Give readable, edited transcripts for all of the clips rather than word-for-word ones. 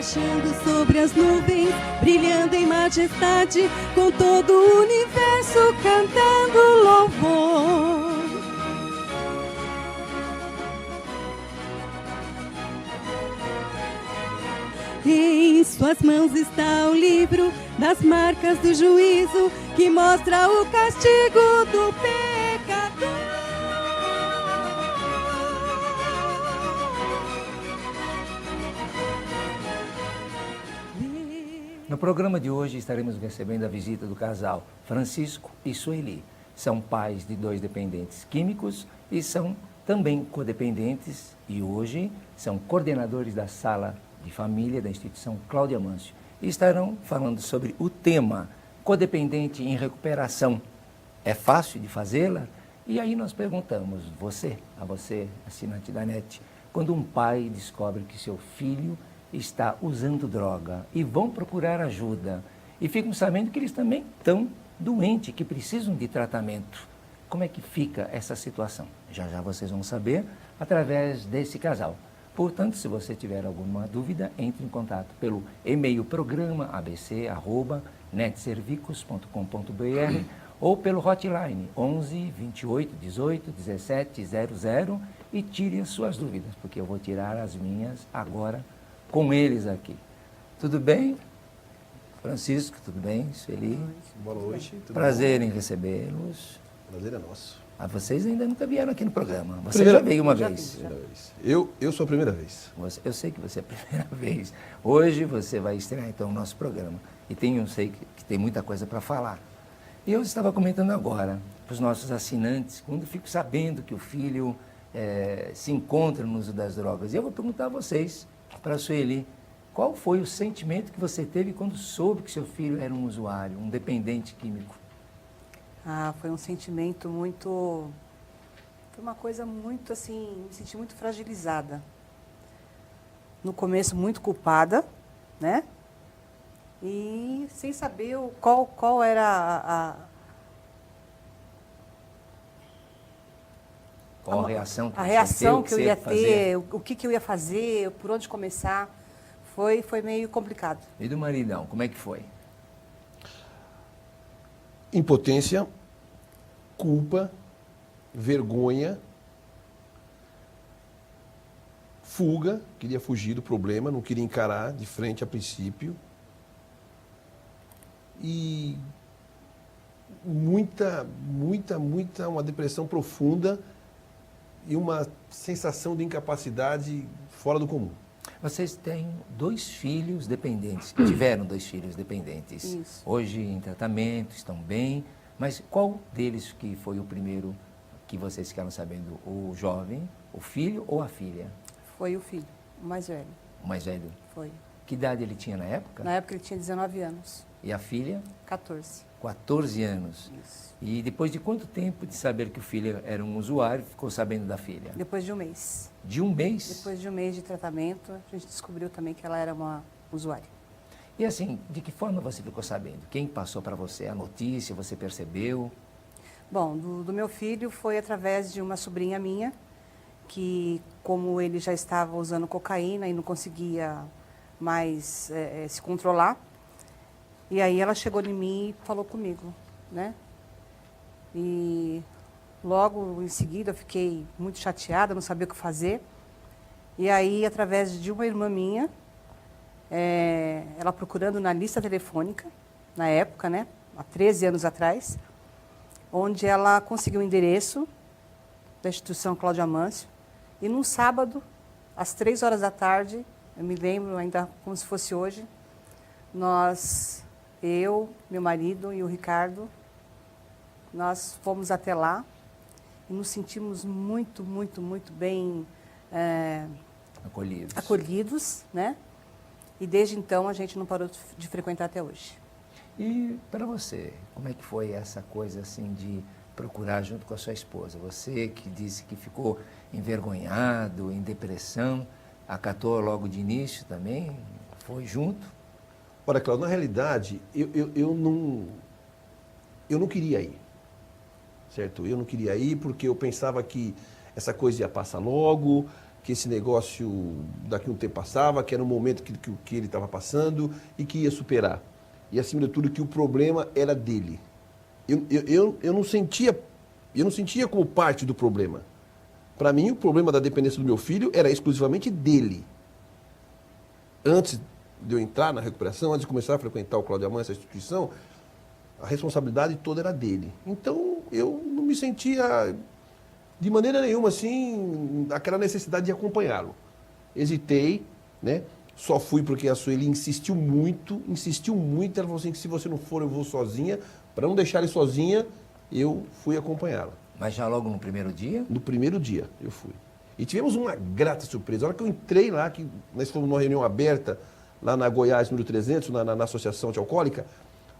marchando sobre as nuvens, brilhando em majestade, com todo o universo cantando louvor. Em suas mãos está o livro das marcas do juízo, que mostra o castigo do pecador. No programa de hoje estaremos recebendo a visita do casal Francisco e Sueli. São pais de 2 dependentes químicos e são também codependentes e hoje são coordenadores da sala de família da instituição Cláudia Mâncio. E estarão falando sobre o tema codependente em recuperação. É fácil de fazê-la? E aí nós perguntamos, a você, assinante da NET, quando um pai descobre que seu filho está usando droga e vão procurar ajuda e ficam sabendo que eles também estão doentes, que precisam de tratamento. Como é que fica essa situação? Já já vocês vão saber através desse casal. Portanto, se você tiver alguma dúvida, entre em contato pelo e-mail programa abc@netservicos.com.br ou pelo hotline 11 28 18 17 00 e tire as suas dúvidas, porque eu vou tirar as minhas agora com eles aqui. Tudo bem? Francisco, tudo bem? Sueli? Boa noite. Prazer em recebê-los. Prazer é nosso. Vocês ainda nunca vieram aqui no programa. Você já veio uma vez. Primeira vez. Eu sou a primeira vez. Eu sei que você é a primeira vez. Hoje você vai estrear então o nosso programa. E eu sei que tem muita coisa para falar. E eu estava comentando agora para os nossos assinantes, quando fico sabendo que o filho se encontra no uso das drogas. E eu vou perguntar a vocês, para a Sueli, qual foi o sentimento que você teve quando soube que seu filho era um usuário, um dependente químico? Foi um sentimento muito... Foi uma coisa muito assim, me senti muito fragilizada. No começo, muito culpada, né? E sem saber qual era Qual a reação que a reação que eu ia ter, fazer? o que eu ia fazer, por onde começar. Foi meio complicado. E do maridão, como é que foi? Impotência, culpa, vergonha, fuga, queria fugir do problema, não queria encarar de frente a princípio. E uma depressão profunda e uma sensação de incapacidade fora do comum. Vocês têm 2 filhos dependentes, tiveram 2 filhos dependentes. Isso. Hoje em tratamento, estão bem, mas qual deles que foi o primeiro que vocês ficaram sabendo? O jovem, o filho ou a filha? Foi o filho, o mais velho. O mais velho? Foi. Que idade ele tinha na época? Na época ele tinha 19 anos. E a filha? 14. 14 anos. Isso. E depois de quanto tempo de saber que o filho era um usuário, ficou sabendo da filha? Depois de um mês. De um mês? Depois de um mês de tratamento, a gente descobriu também que ela era uma usuária. E assim, de que forma você ficou sabendo? Quem passou para você a notícia, você percebeu? Bom, do meu filho foi através de uma sobrinha minha, que como ele já estava usando cocaína e não conseguia mais se controlar, e aí ela chegou em mim e falou comigo, né? E logo em seguida eu fiquei muito chateada, não sabia o que fazer. E aí, através de uma irmã minha, ela procurando na lista telefônica, na época, né? Há 13 anos atrás, onde ela conseguiu o endereço da instituição Cláudia Mâncio. E num sábado, às 3 horas da tarde, eu me lembro ainda como se fosse hoje, eu, meu marido e o Ricardo, nós fomos até lá e nos sentimos muito, muito, muito bem acolhidos, né? E desde então a gente não parou de frequentar até hoje. E para você, como é que foi essa coisa assim de procurar junto com a sua esposa? Você que disse que ficou envergonhado, em depressão, acatou logo de início também? Foi junto? Olha, Cláudio, na realidade, eu não queria ir, certo? Eu não queria ir porque eu pensava que essa coisa ia passar logo, que esse negócio daqui a um tempo passava, que era um momento que ele estava passando e que ia superar. E, acima de tudo, que o problema era dele. Eu não sentia como parte do problema. Para mim, o problema da dependência do meu filho era exclusivamente dele. Antes de eu entrar na recuperação, antes de começar a frequentar o Cláudio Amanhã, essa instituição, a responsabilidade toda era dele. Então, eu não me sentia, de maneira nenhuma, assim, aquela necessidade de acompanhá-lo. Hesitei, né? Só fui porque a Sueli insistiu muito. Ela falou assim, que se você não for, eu vou sozinha. Para não deixar ele sozinha, eu fui acompanhá-la. Mas já logo no primeiro dia? No primeiro dia, eu fui. E tivemos uma grata surpresa. A hora que eu entrei lá, que nós fomos numa reunião aberta, lá na Goiás, número 300, na Associação Antialcoólica,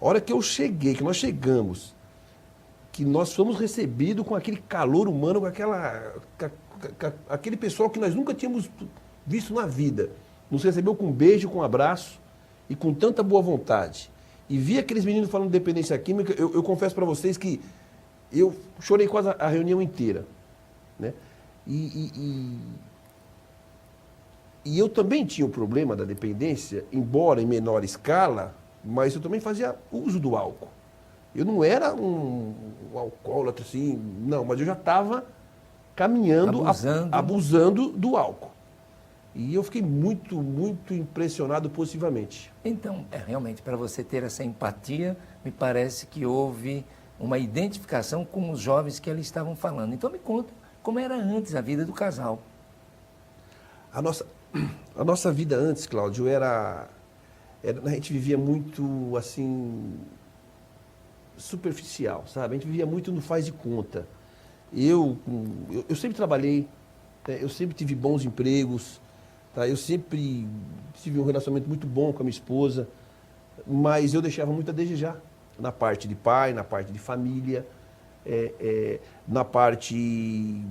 a hora que eu cheguei, que nós chegamos, que nós fomos recebidos com aquele calor humano, com aquele pessoal que nós nunca tínhamos visto na vida. Nos recebeu com um beijo, com um abraço e com tanta boa vontade. E vi aqueles meninos falando de dependência química, eu confesso para vocês que eu chorei quase a reunião inteira, né? E eu também tinha o problema da dependência, embora em menor escala, mas eu também fazia uso do álcool. Eu não era um alcoólatra assim, não, mas eu já estava caminhando, abusando do álcool. E eu fiquei muito, muito impressionado positivamente. Então, realmente, para você ter essa empatia, me parece que houve uma identificação com os jovens que ali estavam falando. Então, me conta como era antes a vida do casal. A nossa vida antes, Cláudio, a gente vivia muito, assim, superficial, sabe? A gente vivia muito no faz de conta. Eu sempre trabalhei, eu sempre tive bons empregos, tá? Eu sempre tive um relacionamento muito bom com a minha esposa, mas eu deixava muito a desejar na parte de pai, na parte de família, na parte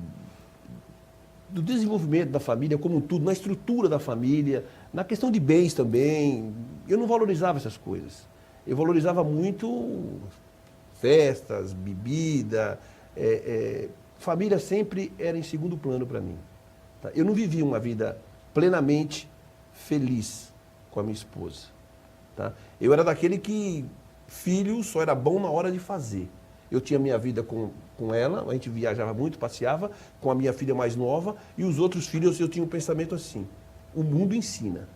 do desenvolvimento da família como um tudo, na estrutura da família, na questão de bens também. Eu não valorizava essas coisas. Eu valorizava muito festas, bebida. Família sempre era em segundo plano para mim. Tá? Eu não vivia uma vida plenamente feliz com a minha esposa. Tá? Eu era daquele que filho só era bom na hora de fazer. Eu tinha minha vida com ela, a gente viajava muito, passeava, com a minha filha mais nova, e os outros filhos eu tinha um pensamento assim, o mundo ensina.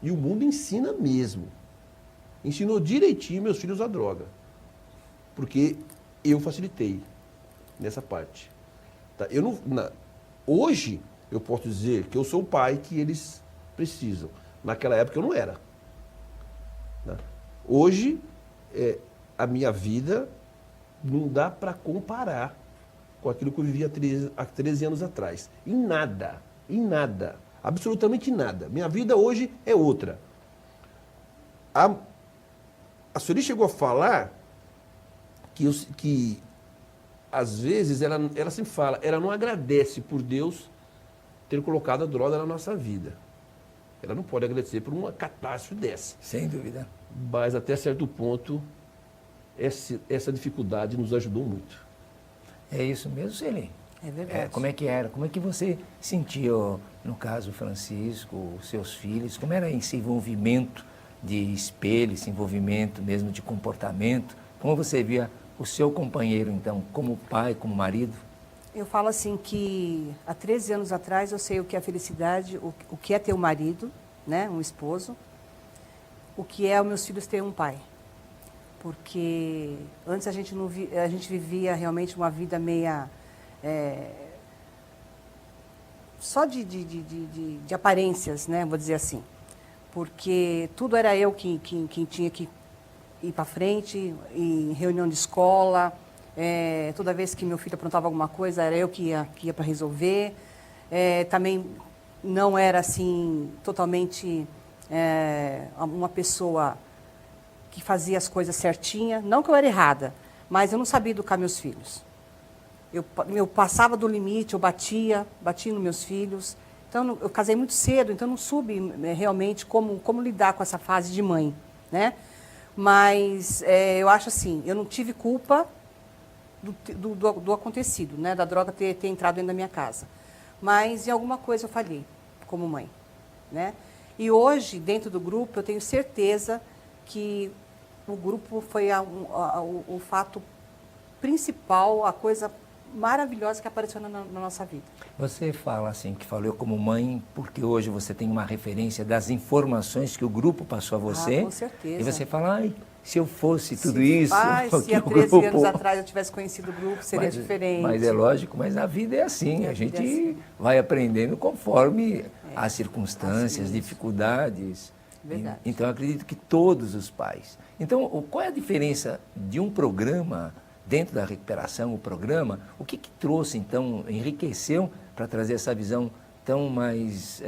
E o mundo ensina mesmo. Ensinou direitinho meus filhos a droga. Porque eu facilitei nessa parte. Tá? Hoje, eu posso dizer que eu sou o pai que eles precisam. Naquela época eu não era. Tá? Hoje, a minha vida não dá para comparar com aquilo que eu vivia há 13 anos atrás. Em nada, absolutamente nada. Minha vida hoje é outra. A Sueli chegou a falar que às vezes, ela sempre fala, ela não agradece por Deus ter colocado a droga na nossa vida. Ela não pode agradecer por uma catástrofe dessa. Sem dúvida. Mas até certo ponto, essa dificuldade nos ajudou muito. É isso mesmo, Sueli? É verdade. Como é que era? Como é que você sentia, no caso, Francisco, os seus filhos? Como era esse envolvimento de espelho, esse envolvimento mesmo de comportamento? Como você via o seu companheiro, então, como pai, como marido? Eu falo assim que há 13 anos atrás eu sei o que é a felicidade, o que é ter um marido, né, um esposo, o que é os meus filhos ter um pai. Porque antes a gente vivia realmente uma vida meia só de aparências, né, vou dizer assim. Porque tudo era eu quem tinha que ir para frente, em reunião de escola, toda vez que meu filho aprontava alguma coisa, era eu que ia para resolver. Também não era assim totalmente uma pessoa que fazia as coisas certinha. Não que eu era errada, mas eu não sabia educar meus filhos. Eu passava do limite, eu batia nos meus filhos. Então, eu casei muito cedo, então não soube realmente como lidar com essa fase de mãe, né? Mas eu acho assim, eu não tive culpa do acontecido, né? Da droga ter entrado dentro da minha casa. mas em alguma coisa eu falhei como mãe, né? E hoje, dentro do grupo, eu tenho certeza que o grupo foi o fato principal, a coisa maravilhosa que apareceu na nossa vida. Você fala assim, que falou como mãe, porque hoje você tem uma referência das informações que o grupo passou a você. Com certeza. E você fala, ai, se eu fosse tudo isso... Se há 13 anos atrás eu tivesse conhecido o grupo, seria diferente. Mas é lógico, mas a vida é assim, a gente vai aprendendo conforme as circunstâncias, as dificuldades. Verdade. Então, eu acredito que todos os pais... Então, qual é a diferença de um programa... Dentro da recuperação, o programa, o que trouxe, então, enriqueceu para trazer essa visão tão mais,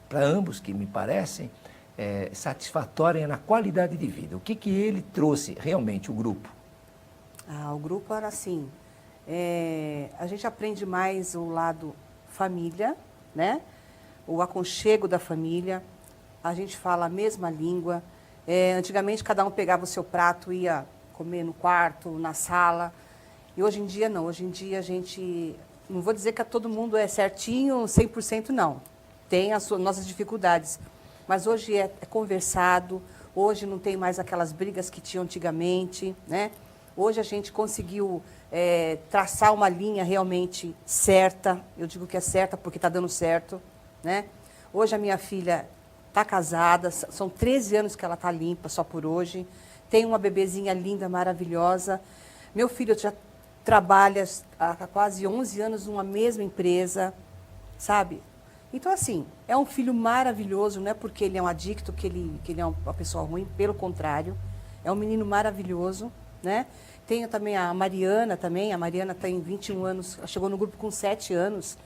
para ambos, que me parecem, satisfatória na qualidade de vida? O que ele trouxe realmente, o grupo? O grupo era assim, a gente aprende mais o lado família, né? O aconchego da família, a gente fala a mesma língua. Antigamente, cada um pegava o seu prato e ia comer no quarto, na sala. E hoje em dia, não. Hoje em dia, a gente... Não vou dizer que todo mundo é certinho, 100% não. Tem as nossas dificuldades. Mas hoje é conversado. Hoje não tem mais aquelas brigas que tinham antigamente, né? Hoje a gente conseguiu traçar uma linha realmente certa. Eu digo que é certa porque está dando certo, né? Hoje a minha filha está casada. São 13 anos que ela está limpa, só por hoje. Tem uma bebezinha linda, maravilhosa. Meu filho já trabalha há quase 11 anos numa mesma empresa, sabe? Então, assim, é um filho maravilhoso, não é porque ele é um adicto que ele é uma pessoa ruim, pelo contrário. É um menino maravilhoso, né? Tenho também a Mariana tem 21 anos, chegou no grupo com 7 anos.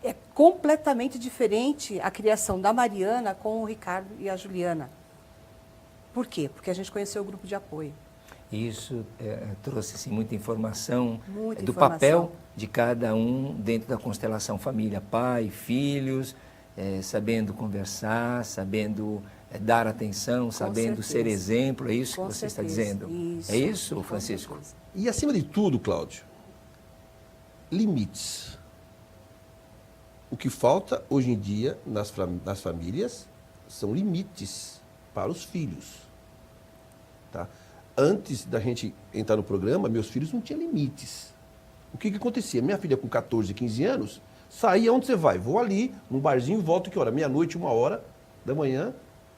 É completamente diferente a criação da Mariana com o Ricardo e a Juliana. Por quê? Porque a gente conheceu o grupo de apoio. Isso trouxe assim, muita informação do informação. Papel de cada um dentro da constelação família, pai, filhos, sabendo conversar, sabendo dar atenção, sabendo ser exemplo. É isso que você está dizendo? Isso. É isso, Francisco? E acima de tudo, Cláudio, limites. O que falta hoje em dia nas famílias são limites para os filhos. Tá? Antes da gente entrar no programa, meus filhos não tinham limites. O que acontecia? Minha filha com 14, 15 anos, saía, onde você vai? Vou ali, num barzinho, volto que hora? Meia-noite, 1h da manhã,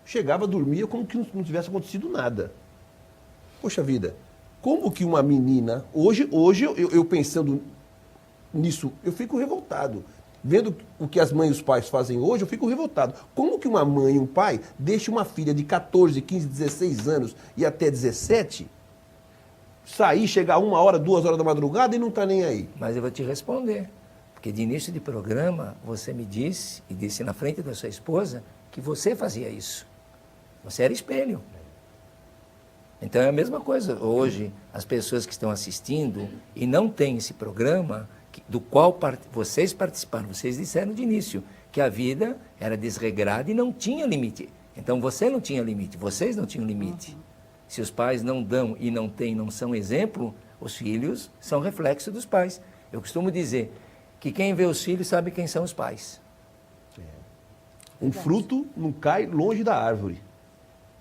chegava, dormia como que não tivesse acontecido nada. Poxa vida, como que uma menina... Hoje eu pensando nisso, eu fico revoltado. Vendo o que as mães e os pais fazem hoje, eu fico revoltado. Como que uma mãe e um pai deixam uma filha de 14, 15, 16 anos e até 17 sair, chegar 1h, 2h da madrugada e não está nem aí? Mas eu vou te responder. Porque de início de programa, você me disse, e disse na frente da sua esposa, que você fazia isso. Você era espelho. Então é a mesma coisa. Hoje, as pessoas que estão assistindo e não têm esse programa... do qual vocês participaram, vocês disseram de início que a vida era desregrada e não tinha limite. Então você não tinha limite, vocês não tinham limite. Se os pais não dão e não têm, não são exemplo, os filhos são reflexo dos pais. Eu costumo dizer que quem vê os filhos sabe quem são os pais. Um fruto não cai longe da árvore.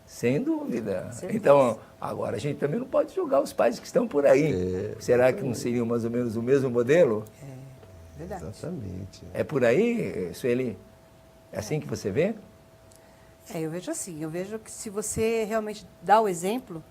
Sem dúvida. Então, agora a gente também não pode julgar os pais que estão por aí. Será que não seriam mais ou menos o mesmo modelo? Verdade. Exatamente. É por aí, Sueli? É assim que você vê? Eu vejo assim, eu vejo que se você realmente dá o exemplo,